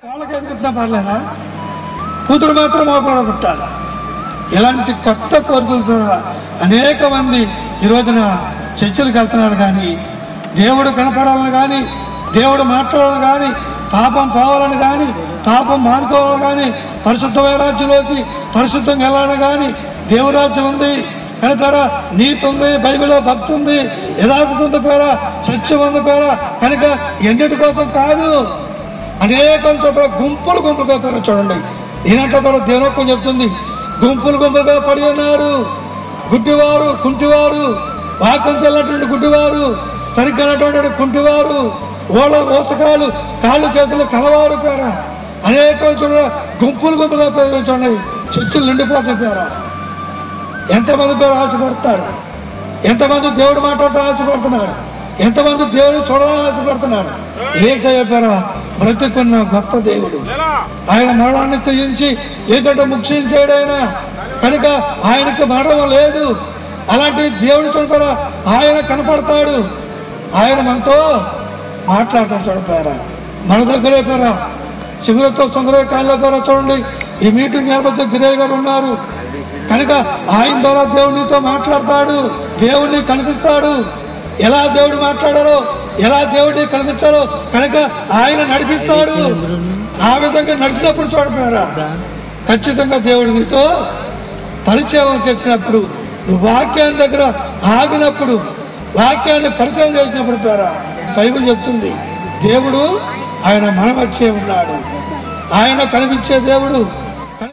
వాళ్ళకి ఎదుగుతున్నా పర్లేదా, కూతురు మాత్రం మోపడ పుట్టాలి. ఇలాంటి కొత్త కోరికలు కూడా అనేక మంది ఈ రోజున చర్చలకు వెళ్తున్నారు. కానీ దేవుడు కనపడాలని కానీ, దేవుడు మాట్లాడాలని కానీ, పాపం పోవాలని కానీ, పాపం మానుకోవాలని కానీ, పరిశుద్ధమైన రాజ్యంలోకి పరిశుద్ధంగా వెళ్ళాలని కానీ, దేవురాజ్యం ఉంది కనుక నీతి ఉంది, బైబిల్లో భక్తి ఉంది, యథార్థత ఉంది పేరా, సత్యం ఉంది పేరా. కనుక ఎన్నిటి కోసం కాదు, అనేక చోట్ల గుంపులు గుంపులుగా పేరు చూడండి. ఈనాట్లో కూడా దేవునొక్కం చెప్తుంది, గుంపులు గుంపులుగా పడి ఉన్నారు గుడ్డివారు, కుంటివారు, వాక్యం చెల్లటువంటి గుడ్డివారు, సరిగ్గా కుంటివారు, ఓసకాలు, కాళ్ళు చేతులు కలవారు పేర. అనేక చోట్ల గుంపులు గుంపులుగా పేరు చూడండి. చర్చలు నిండిపోతాయి పేర. ఎంతమంది పేరు ఆశపడతారు, ఎంతమంది దేవుడు మాట్లాడటం ఆశపడుతున్నారు, ఎంతమంది దేవుడు చూడాలని ఆశపడుతున్నారు. యేసయ్య పేర బ్రతికున్న గొప్ప దేవుడు. ఆయన మరణాన్ని తెగించి ఏదంటే ముక్షించాడు ఆయన. కనుక ఆయనకి మరణం లేదు. అలాంటి దేవుడు చూడపేర ఆయన కనపడతాడు. ఆయన మనతో మాట్లాడతాడు చూడపేరా. మన దగ్గరే పేర సింగరేతో సంగరే కాళ్ళ పేర చూడండి. ఈ మీటింగ్ నేపథ్యం గిరయ్య గారు ఉన్నారు కనుక ఆయన ద్వారా దేవుడితో మాట్లాడతాడు, దేవుడిని కనిపిస్తాడు. ఎలా దేవుడు మాట్లాడారో, ఎలా దేవుడిని కనిపించారో కనుక ఆయన నడిపిస్తాడు. ఆ విధంగా నడిచినప్పుడు చూడపోయారా, ఖచ్చితంగా దేవుడు నీతో పరిచయం చేసినప్పుడు, నువ్వు వాక్యాన్ని దగ్గర ఆగినప్పుడు, వాక్యాన్ని పరిచయం చేసినప్పుడు పేరా బైబిల్ చెప్తుంది, దేవుడు ఆయన మన మధ్య ఉన్నాడు. ఆయన కనిపించే దేవుడు,